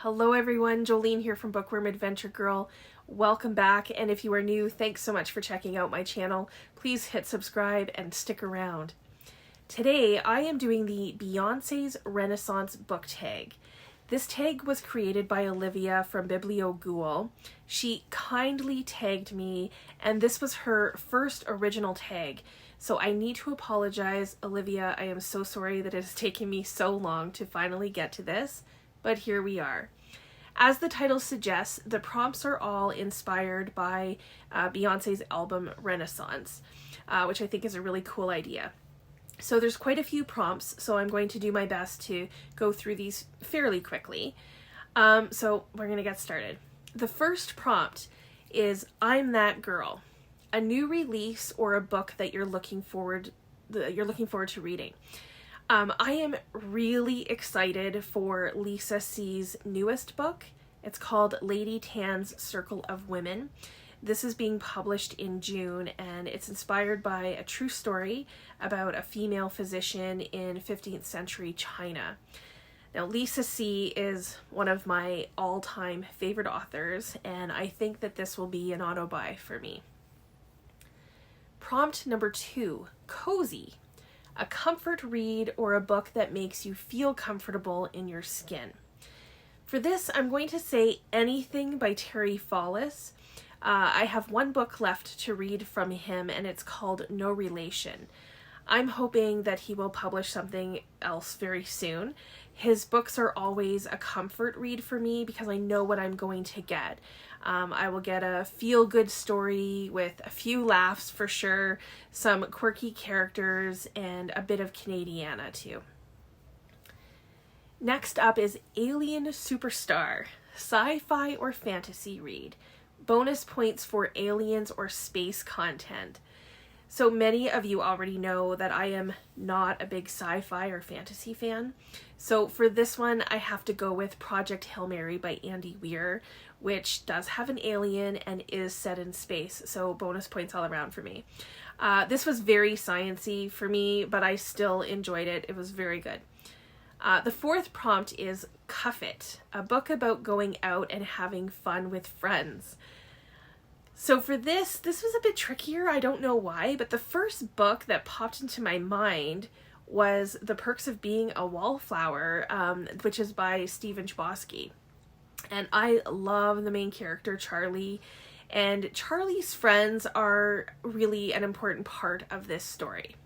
Hello everyone, Jolene here from Bookworm Adventure Girl. Welcome back, and if you are new, thanks so much for checking out my channel. Please hit subscribe and stick around. Today I am doing the Beyonce's Renaissance book tag. This tag was created by Olivia from Biblioghoul. She kindly tagged me, and this was her first original tag. So I need to apologize, Olivia. I am so sorry that it has taken me so long to finally get to this, but here we are. As the title suggests, the prompts are all inspired by Beyonce's album Renaissance, which I think is a really cool idea. So there's quite a few prompts, so I'm going to do my best to go through these fairly quickly. So we're going to get started. The first prompt is, I'm that girl. A new release or a book that you're looking forward to reading. I am really excited for Lisa C's newest book. It's called Lady Tan's Circle of Women. This is being published in June, and it's inspired by a true story about a female physician in 15th century China. Now, Lisa C is one of my all-time favorite authors, and I think that this will be an auto-buy for me. Prompt number 2, cozy. A comfort read or a book that makes you feel comfortable in your skin. For this, I'm going to say anything by Terry Fallis. I have one book left to read from him, and it's called No Relation. I'm hoping that he will publish something else very soon. His books are always a comfort read for me because I know what I'm going to get. I will get a feel-good story with a few laughs for sure, some quirky characters, and a bit of Canadiana too. Next up is Alien Superstar, sci-fi or fantasy read. Bonus points for aliens or space content. So many of you already know that I am not a big sci-fi or fantasy fan. So for this one, I have to go with Project Hail Mary by Andy Weir, which does have an alien and is set in space. So bonus points all around for me. This was very science-y for me, but I still enjoyed it. It was very good. The fourth prompt is Cuff It, a book about going out and having fun with friends. So for this was a bit trickier. I don't know why, but the first book that popped into my mind was The Perks of Being a Wallflower, which is by Stephen Chbosky. And I love the main character, Charlie, and Charlie's friends are really an important part of this story.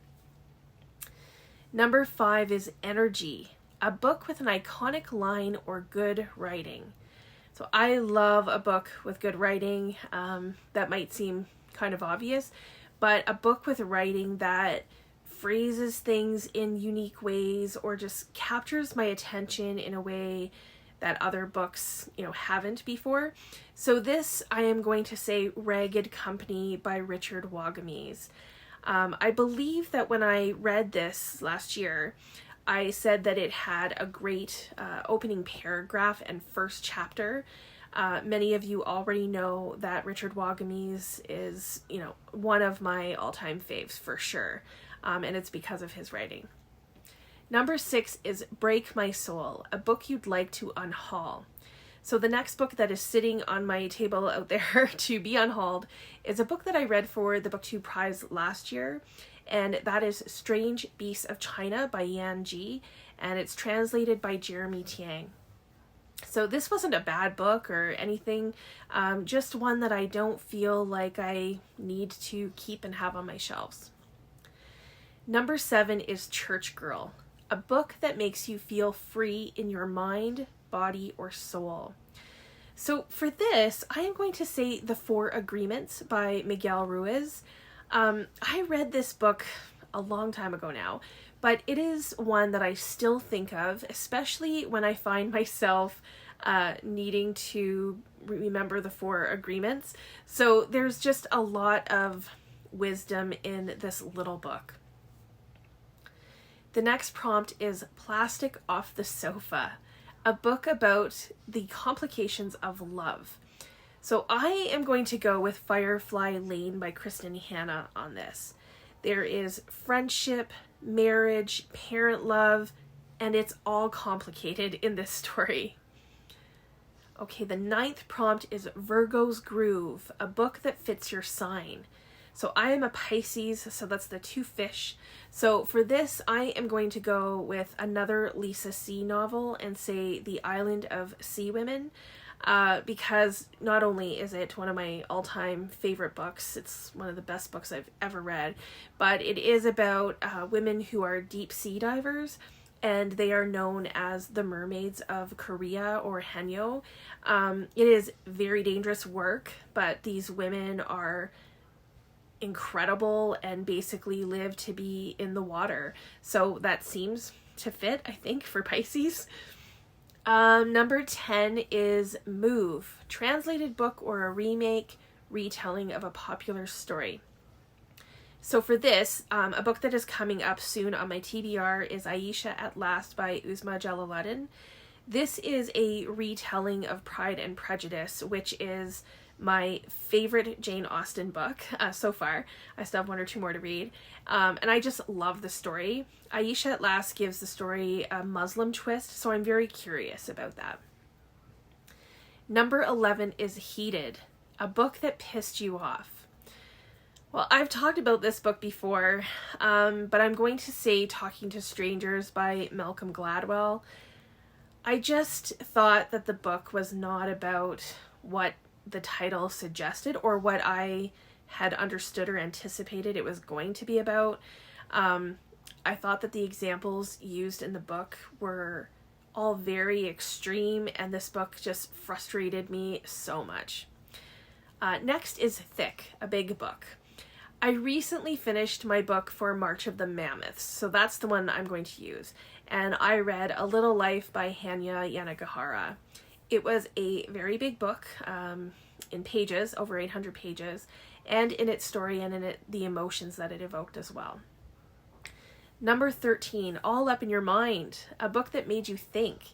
Number 5 is Energy, a book with an iconic line or good writing. So I love a book with good writing. That might seem kind of obvious, but a book with writing that phrases things in unique ways or just captures my attention in a way that other books, haven't before. So this, I am going to say Ragged Company by Richard Wagamese. I believe that when I read this last year, I said that it had a great opening paragraph and first chapter. Many of you already know that Richard Wagamese is, one of my all-time faves for sure, and it's because of his writing. Number 6 is Break My Soul, a book you'd like to unhaul. So the next book that is sitting on my table out there to be unhauled is a book that I read for the BookTube Prize last year, and that is Strange Beasts of China by Yan Ji, and it's translated by Jeremy Tiang. So this wasn't a bad book or anything, just one that I don't feel like I need to keep and have on my shelves. Number 7 is Church Girl, a book that makes you feel free in your mind, body, or soul. So for this, I am going to say The Four Agreements by Miguel Ruiz. I read this book a long time ago now, but it is one that I still think of, especially when I find myself needing to remember the 4 agreements. So there's just a lot of wisdom in this little book. The next prompt is Plastic Off the Sofa, a book about the complications of love. So I am going to go with Firefly Lane by Kristen Hanna on this. There is friendship, marriage, parent love, and it's all complicated in this story. Okay, the 9th prompt is Virgo's Groove, a book that fits your sign. So I am a Pisces, so that's the 2 fish. So for this, I am going to go with another Lisa C. novel and say The Island of Sea Women, because not only is it one of my all-time favorite books, it's one of the best books I've ever read, but it is about women who are deep sea divers, and they are known as the mermaids of Korea or Hanyo. It is very dangerous work, but these women are incredible and basically live to be in the water. So that seems to fit, I think, for Pisces. Number 10 is Move, translated book or a remake, retelling of a popular story. So for this, a book that is coming up soon on my TBR is Aisha at Last by Uzma Jalaluddin. This is a retelling of Pride and Prejudice, which is my favorite Jane Austen book so far. I still have 1 or 2 more to read. And I just love the story. Aisha at Last gives the story a Muslim twist, so I'm very curious about that. Number 11 is Heated, a book that pissed you off. Well, I've talked about this book before, but I'm going to say Talking to Strangers by Malcolm Gladwell. I just thought that the book was not about what the title suggested or what I had understood or anticipated it was going to be about. I thought that the examples used in the book were all very extreme, and this book just frustrated me so much. Next is Thique, a big book. I recently finished my book for March of the Mammoths, so that's the one I'm going to use. And I read A Little Life by Hanya Yanagihara. It was a very big book in pages, over 800 pages, and in its story and in the emotions that it evoked as well. Number 13, All Up in Your Mind, a book that made you think.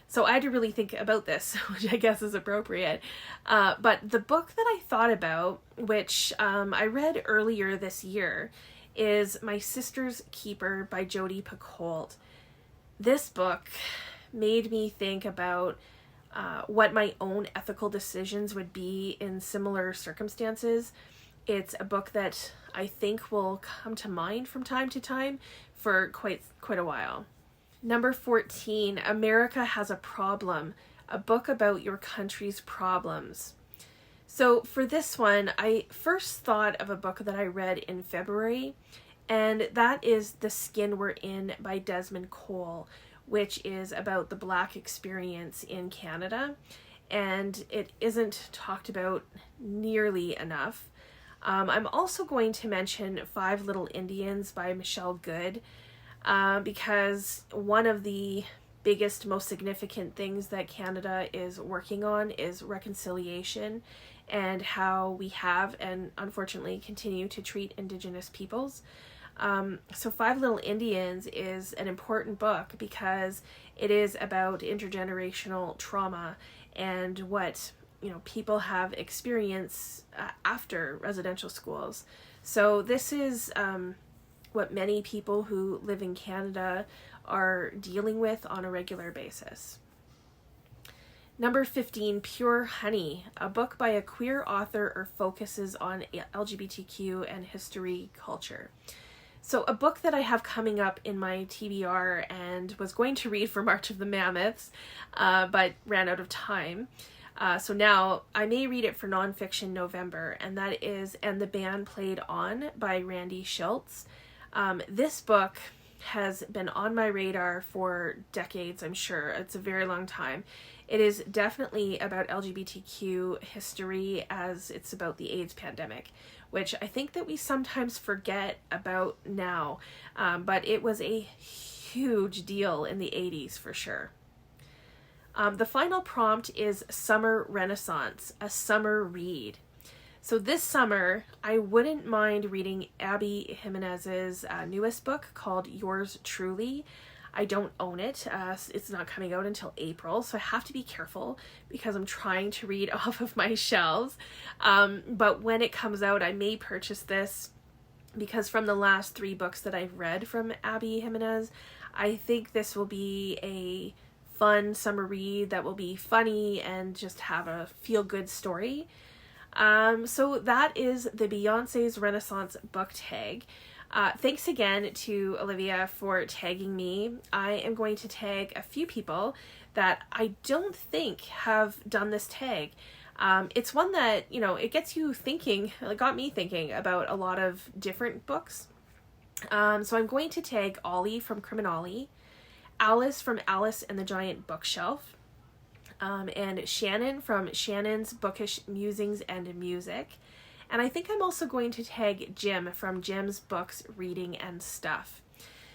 So I had to really think about this, which I guess is appropriate. But the book that I thought about, which I read earlier this year, is My Sister's Keeper by Jodi Picoult. This book made me think about what my own ethical decisions would be in similar circumstances. It's a book that I think will come to mind from time to time for quite a while. Number 14, America Has a Problem, a book about your country's problems. So for this one, I first thought of a book that I read in February, and that is The Skin We're In by Desmond Cole, which is about the Black experience in Canada, and it isn't talked about nearly enough. I'm also going to mention Five Little Indians by Michelle Good, because one of the biggest, most significant things that Canada is working on is reconciliation and how we have and unfortunately continue to treat Indigenous peoples. So Five Little Indians is an important book because it is about intergenerational trauma and what people have experienced after residential schools. So this is what many people who live in Canada are dealing with on a regular basis. Number 15, Pure Honey, a book by a queer author or focuses on LGBTQ and history culture. So a book that I have coming up in my TBR and was going to read for March of the Mammoths, but ran out of time. So now I may read it for nonfiction November, and that is And the Band Played On by Randy Schultz. This book has been on my radar for decades, I'm sure. It's a very long time. It is definitely about LGBTQ history as it's about the AIDS pandemic, which I think that we sometimes forget about now, but it was a huge deal in the 80s for sure. The final prompt is Summer Renaissance, a summer read. So this summer, I wouldn't mind reading Abby Jimenez's newest book called Yours Truly. I don't own it. It's not coming out until April, so I have to be careful because I'm trying to read off of my shelves. But when it comes out, I may purchase this because from the last 3 books that I've read from Abby Jimenez, I think this will be a fun summer read that will be funny and just have a feel-good story. So that is the Beyonce's Renaissance book tag. Thanks again to Olivia for tagging me. I am going to tag a few people that I don't think have done this tag. It's one that, it gets you thinking, it got me thinking about a lot of different books. So I'm going to tag Olly from Criminale, Alice from Alice and the Giant Bookshelf, and Shannon from Shannon's Bookish Musings and Music. And I think I'm also going to tag Jim from Jim's Books, Reading and Stuff.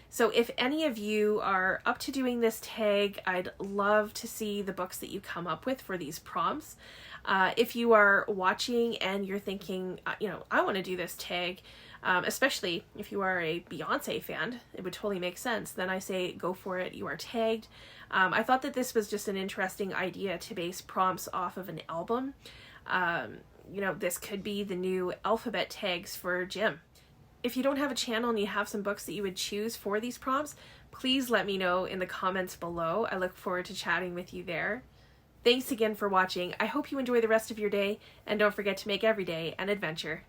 So if any of you are up to doing this tag, I'd love to see the books that you come up with for these prompts. If you are watching and you're thinking, I want to do this tag, especially if you are a Beyonce fan, it would totally make sense. Then I say go for it. You are tagged. I thought that this was just an interesting idea to base prompts off of an album. This could be the new alphabet tags for Jim. If you don't have a channel and you have some books that you would choose for these prompts, please let me know in the comments below. I look forward to chatting with you there. Thanks again for watching. I hope you enjoy the rest of your day, and don't forget to make every day an adventure.